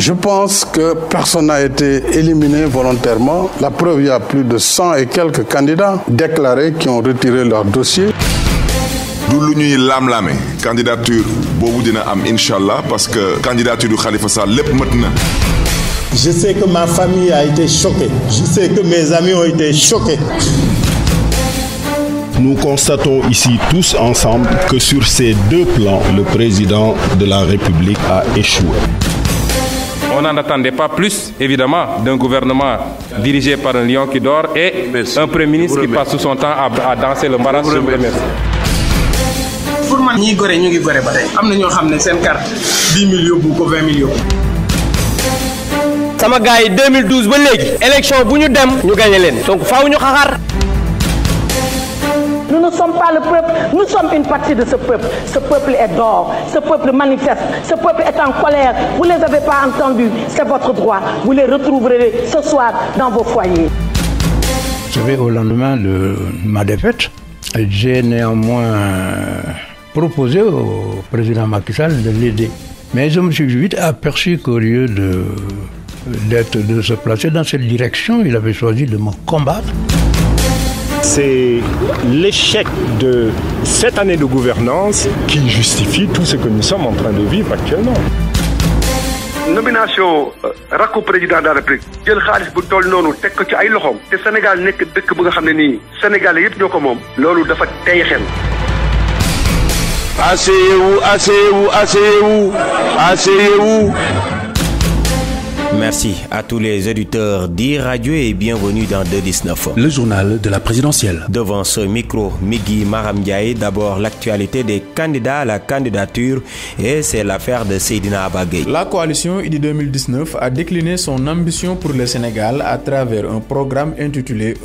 Je pense que personne n'a été éliminé volontairement. La preuve, il y a plus de 100 et quelques candidats déclarés qui ont retiré leur dossier. du lu ñuy laam-laame candidature boobu dina am inchallah parce que candidature du Khalifa Sall lépp mët na. Je sais que ma famille a été choquée. Je sais que mes amis ont été choqués. Nous constatons ici tous ensemble que sur ces deux plans, le président de la République a échoué. On n'en attendait pas plus, évidemment, d'un gouvernement dirigé par un lion qui dort et un Premier ministre qui passe tout son temps à danser le maras. Je vous remercie. Pour moi, ñi goré ñu ngi goré ba tay. Amna ñoo xamné sen carte 10 000 yobbu ko 20 000 yobbu. Sama gaay 2012 ba légui élection bu ñu dem ñu gagné len. Donc faaw ñu xaxar. Nous ne sommes pas le peuple, nous sommes une partie de ce peuple. Ce peuple est dehors, ce peuple manifeste, ce peuple est en colère. Vous ne les avez pas entendus, c'est votre droit. Vous les retrouverez ce soir dans vos foyers. Vous savez, au lendemain de ma défaite, j'ai néanmoins proposé au président Macky Sall de l'aider. Mais je me suis vite aperçu qu'au lieu de se placer dans cette direction, il avait choisi de me combattre. C'est l'échec de cette année de gouvernance qui justifie tout ce que nous sommes en train de vivre actuellement. Nomination rakku président de la République jël xaalis bu toll noonu teg ko ci ay loxoom te Sénégal nekk dëkk bu nga xam ne nii Sénégalais yëpp ñoo ko moom loolu dafa tey xel. Asseyez-vous, asseyez-vous, asseyez-vous, asseyez-vous. Merci à tous les auditeurs d'e-Radio et bienvenue dans 219. Le journal de la présidentielle. Devant ce micro, Migui Maram Ndiaye, d'abord l'actualité des candidats à la candidature et c'est l'affaire de Seydina Aba Gueye. La coalition IDI 2019 a décliné son ambition pour le Sénégal à travers un programme intitulé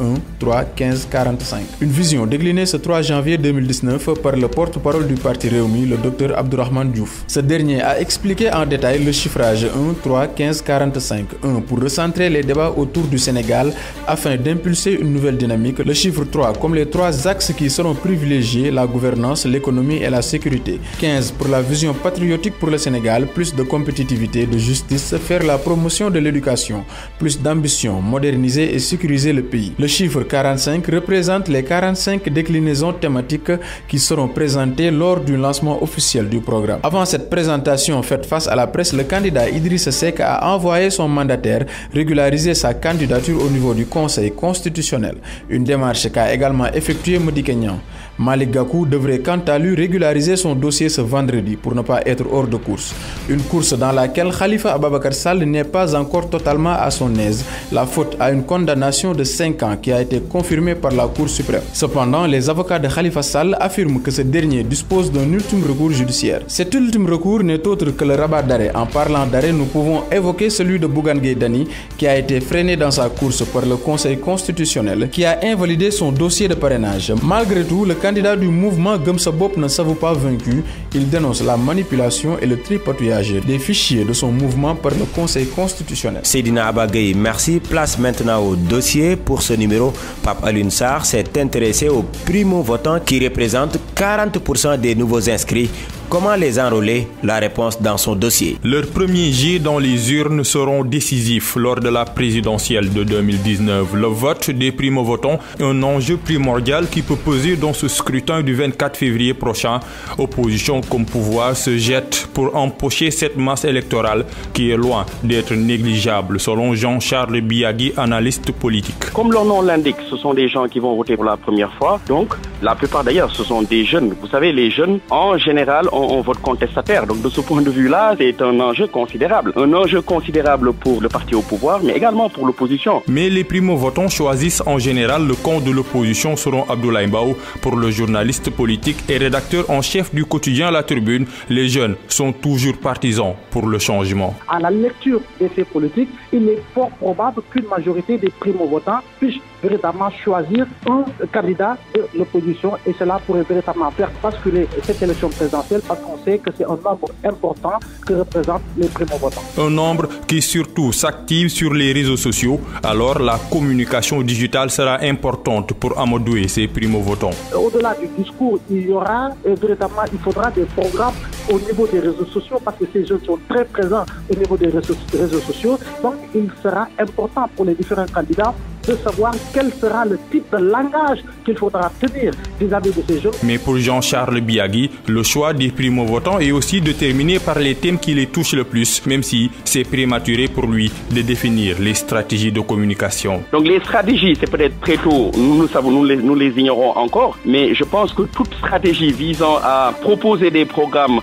1-3-15-45. Une vision déclinée ce 3 janvier 2019 par le porte-parole du parti Rewmi, le Dr Abdourahmane Diouf. Ce dernier a expliqué en détail le chiffrage 1-3-15-45. 1 pour recentrer les débats autour du Sénégal afin d'impulser une nouvelle dynamique. Le chiffre 3 comme les 3 axes qui seront privilégiés, la gouvernance, l'économie et la sécurité. 15 pour la vision patriotique pour le Sénégal, plus de compétitivité, de justice, faire la promotion de l'éducation, plus d'ambition, moderniser et sécuriser le pays. Le chiffre 45 représente les 45 déclinaisons thématiques qui seront présentées lors du lancement officiel du programme. Avant cette présentation faite face à la presse, le candidat Idrissa Seck a envoyé son mandataire régulariser sa candidature au niveau du Conseil constitutionnel. Une démarche qu'a également effectuée Madické Niang. Malick Gakou devrait quant à lui régulariser son dossier ce vendredi pour ne pas être hors de course. Une course dans laquelle Khalifa Ababacar Sall n'est pas encore totalement à son aise, la faute à une condamnation de 5 ans qui a été confirmée par la Cour suprême. Cependant, les avocats de Khalifa Sall affirment que ce dernier dispose d'un ultime recours judiciaire. Cet ultime recours n'est autre que le rabat d'arrêt. En parlant d'arrêt, nous pouvons évoquer celui de Bougane Gueye Dany qui a été freiné dans sa course par le Conseil constitutionnel qui a invalidé son dossier de parrainage. Malgré tout, le candidat du mouvement Gëm Sa Bopp ne s'avoue pas vaincu. Il dénonce la manipulation et le tripatouillage des fichiers de son mouvement par le Conseil constitutionnel. Seydina Aba Gueye, merci. Place maintenant au dossier. Pour ce numéro, Pape Alioune Sarr s'est intéressé aux primo-votants qui représentent 40% des nouveaux inscrits. Comment les enrôler? La réponse dans son dossier. Leurs premiers jets dans les urnes seront décisifs lors de la présidentielle de 2019. Le vote des primo-votants est un enjeu primordial qui peut peser dans ce scrutin du 24 février prochain. Opposition comme pouvoir se jette pour empocher cette masse électorale qui est loin d'être négligeable, selon Jean-Charles Biagui, analyste politique. Comme leur nom l'indique, ce sont des gens qui vont voter pour la première fois. Donc, la plupart d'ailleurs, ce sont des jeunes. Vous savez, les jeunes, en général, ont vote contestataire. Donc de ce point de vue-là, c'est un enjeu considérable. Un enjeu considérable pour le parti au pouvoir, mais également pour l'opposition. Mais les primo-votants choisissent en général le camp de l'opposition selon Abdoulaye Mbaw. Pour le journaliste politique et rédacteur en chef du quotidien La Tribune, les jeunes sont toujours partisans pour le changement. À la lecture des faits politiques, il est fort probable qu'une majorité des primo-votants puissent véritablement choisir un candidat de l'opposition et cela pourrait véritablement faire basculer cette élection présidentielle parce qu'on sait que c'est un nombre important que représentent les primo-votants. Un nombre qui surtout s'active sur les réseaux sociaux, alors la communication digitale sera importante pour amadouer ces primo-votants. Au-delà du discours, il faudra des programmes au niveau des réseaux sociaux, parce que ces jeunes sont très présents au niveau des réseaux sociaux. Donc, il sera important pour les différents candidats de savoir quel sera le type de langage qu'il faudra tenir vis-à-vis de ces jeunes. Mais pour Jean-Charles Biagui, le choix des primo-votants est aussi déterminé par les thèmes qui les touchent le plus, même si c'est prématuré pour lui de définir les stratégies de communication. Donc les stratégies, c'est peut-être très tôt, nous les ignorons encore, mais je pense que toute stratégie visant à proposer des programmes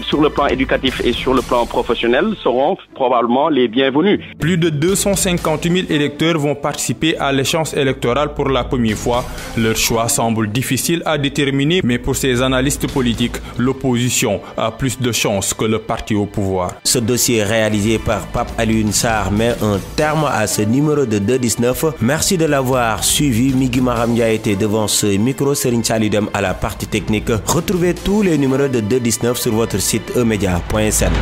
sur le plan éducatif et sur le plan professionnel seront probablement les bienvenus. Plus de 250 000 électeurs vont participer à l'échéance électorale pour la première fois. Leur choix semble difficile à déterminer, mais pour ces analystes politiques, l'opposition a plus de chances que le parti au pouvoir. Ce dossier réalisé par Pape Alioune Sarr met un terme à ce numéro de 2-19. Merci de l'avoir suivi. Migui Maram Ndiaye était devant ce micro, Serigne Salidem à la partie technique. Retrouvez tous les numéros de 2-19 sur votre site emedia.sn.